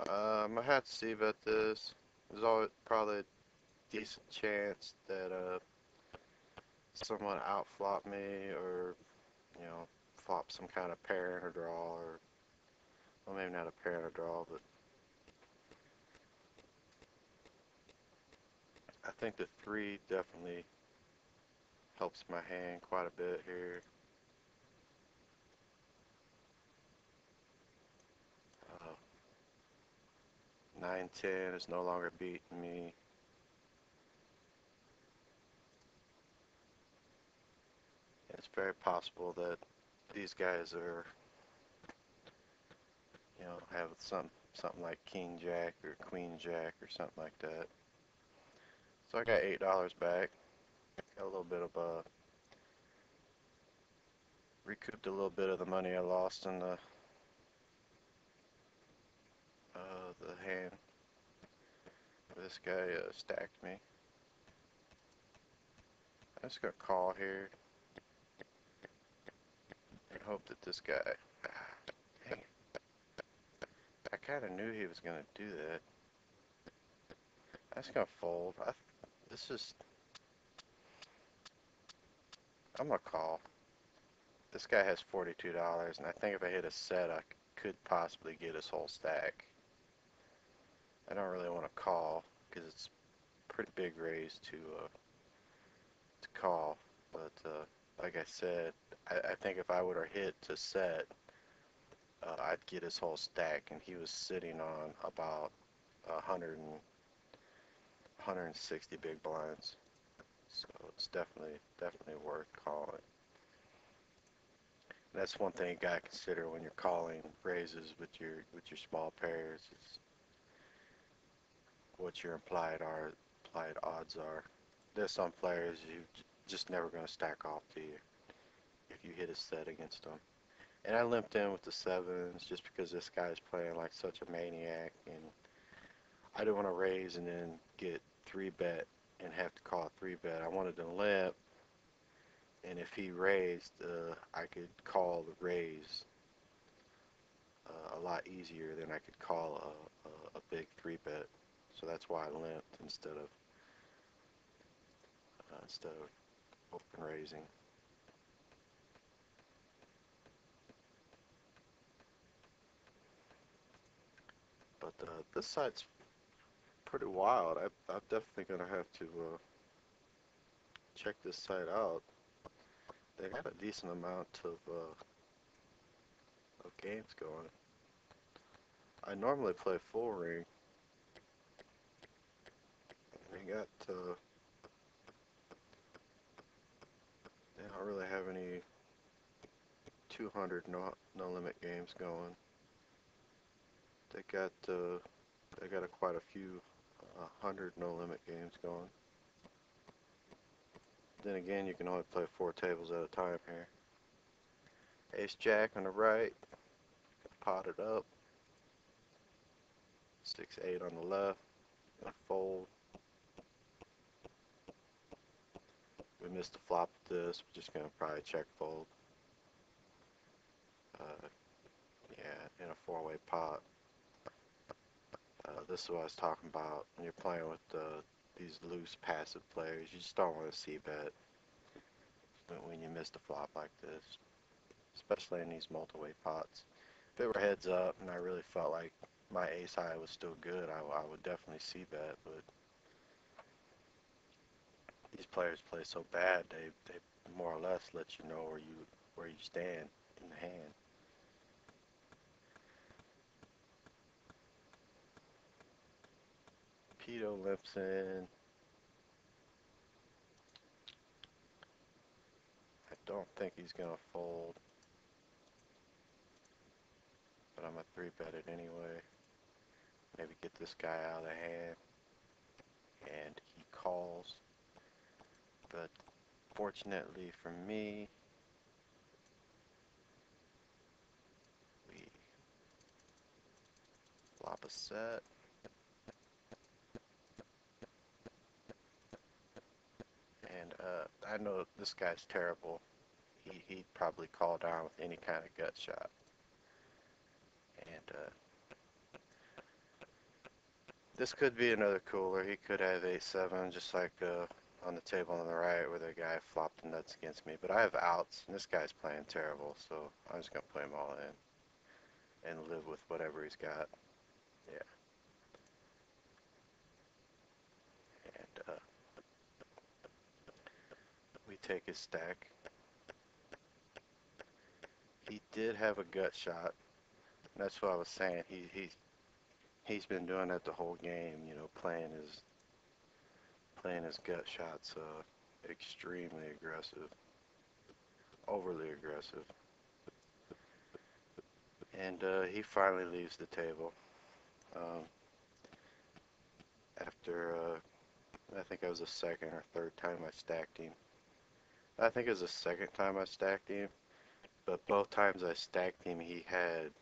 I had to see about this. There's always probably a decent chance that someone outflop me or flop some kind of pair in a draw or well maybe not a pair in a draw, but I think the three definitely helps my hand quite a bit here. 9-10 is no longer beating me. It's very possible that these guys are, have something like King Jack or Queen Jack or something like that. So I got $8 back. Got a little bit of recouped a little bit of the money I lost in the hand. This guy stacked me. I'm just gonna call here and hope that this guy. Dang it. I kind of knew he was gonna do that. I'm just gonna fold. This is. I'm gonna call. This guy has $42, and I think if I hit a set, I could possibly get his whole stack. I don't really want to call because it's a pretty big raise to call. But like I said, I think if I would have hit to set, I'd get his whole stack, and he was sitting on about 160 big blinds. So it's definitely worth calling. And that's one thing you gotta consider when you're calling raises with your small pairs is what your implied odds are. There's some players you just never gonna stack off to you if you hit a set against them. And I limped in with the sevens just because this guy's playing like such a maniac, and I didn't want to raise and then get 3-bet and have to call a 3-bet. I wanted to limp, and if he raised, I could call the raise a lot easier than I could call a big 3-bet. So that's why I limped instead of open raising. But this side's pretty wild. I'm definitely gonna have to check this site out. They got a decent amount of games going. I normally play full ring. They got they don't really have any 200 no limit games going. They got quite a few 100 no limit games going. Then again, you can only play 4 tables at a time here. Ace Jack on the right, potted up. 6-8 on the left, gonna fold. We missed the flop with this. We're just gonna probably check fold. Yeah, in a 4-way pot. This is what I was talking about. When you're playing with these loose passive players, you just don't want to see bet when you miss the flop like this, especially in these multi-way pots. If it were heads up and I really felt like my ace high was still good, I would definitely see bet, but these players play so bad, they more or less let you know where you stand in the hand. Pito limps in. I don't think he's gonna fold, but I'm gonna 3-bet it anyway. Maybe get this guy out of the hand, and he calls. But fortunately for me, we flop a set. And I know this guy's terrible. He'd probably call down with any kind of gut shot. And This could be another cooler. He could have 8-7, just like on the table on the right where the guy flopped the nuts against me. But I have outs, and this guy's playing terrible, so I'm just going to play him all in and live with whatever he's got. Yeah. And we take his stack. He did have a gut shot. That's what I was saying. He's been doing that the whole game, you know, playing his gut shots extremely aggressive, overly aggressive. And he finally leaves the table um, after I think it was the second or third time I stacked him. I think it was the second time I stacked him, but both times I stacked him, he had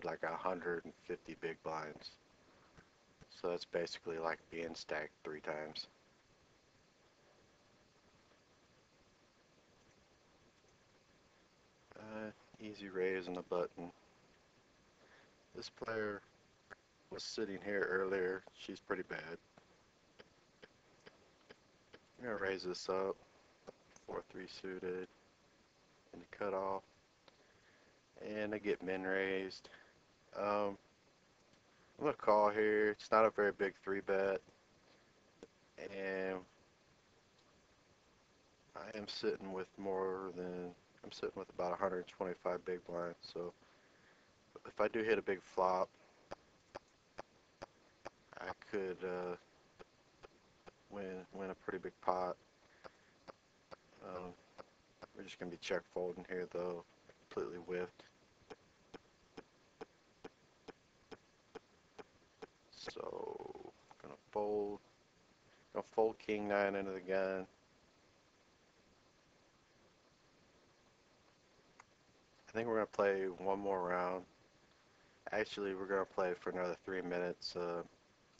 like 150 big blinds. So that's basically like being stacked 3 times. Easy raise on the button. This player was sitting here earlier. She's pretty bad. I'm gonna raise this up. 4-3 suited in the cutoff, and I get min raised. I'm gonna call here. It's not a very big 3-bet, and I am sitting with I'm sitting with about 125 big blinds. So if I do hit a big flop, I could win a pretty big pot. We're just gonna be check folding here though, completely whiffed. So gonna fold king 9 into the gun. I think we're gonna play one more round. Actually, we're gonna play for another 3 minutes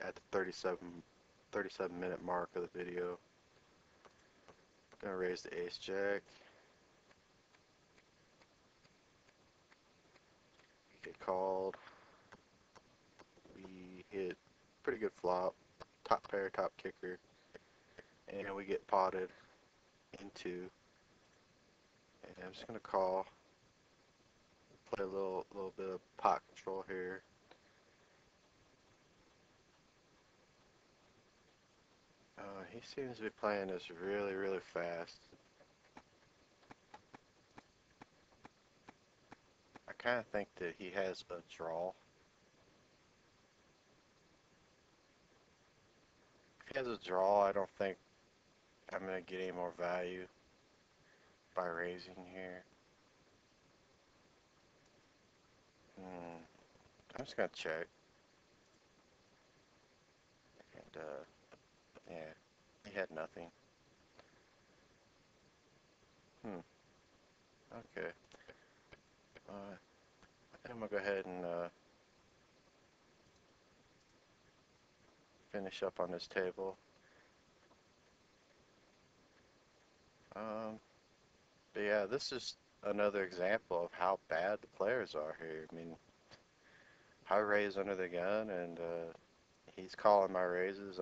at the 37 minute mark of the video. Gonna raise the ace jack. Get called. We hit pretty good flop, top pair, top kicker, and we get potted into. And I'm just gonna call, play a little bit of pot control here. He seems to be playing this really, really fast. I kind of think that he has a draw. If he has a draw, I don't think I'm going to get any more value by raising here. I'm just going to check. And, yeah, he had nothing. Okay. I'm going to go ahead and finish up on this table. But yeah, this is another example of how bad the players are here. I mean, I raise under the gun, and he's calling my raises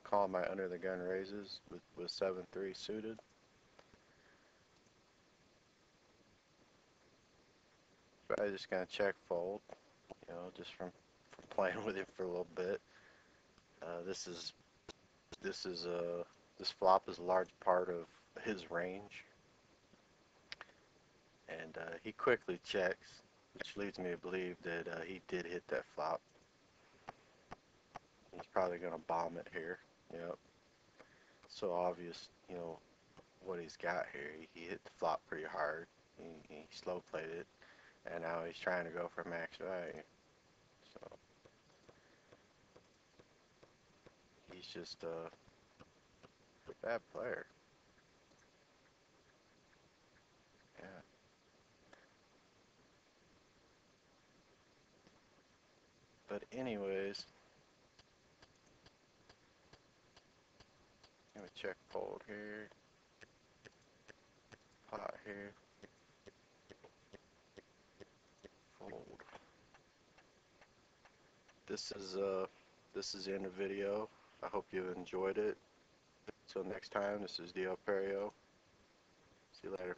calling my under the gun raises with 7-3 suited. But I just gonna check fold, just from playing with him for a little bit. This is this flop is a large part of his range, and he quickly checks, which leads me to believe that he did hit that flop. He's probably gonna bomb it here. Yep. So obvious, what he's got here. He hit the flop pretty hard. He slow played it, and now he's trying to go for max value. So he's just a bad player. Yeah. But anyways, I'm gonna check fold here, pot here, fold. This is this is the end of the video. I hope you enjoyed it. Until next time, this is dlperrio. See you later.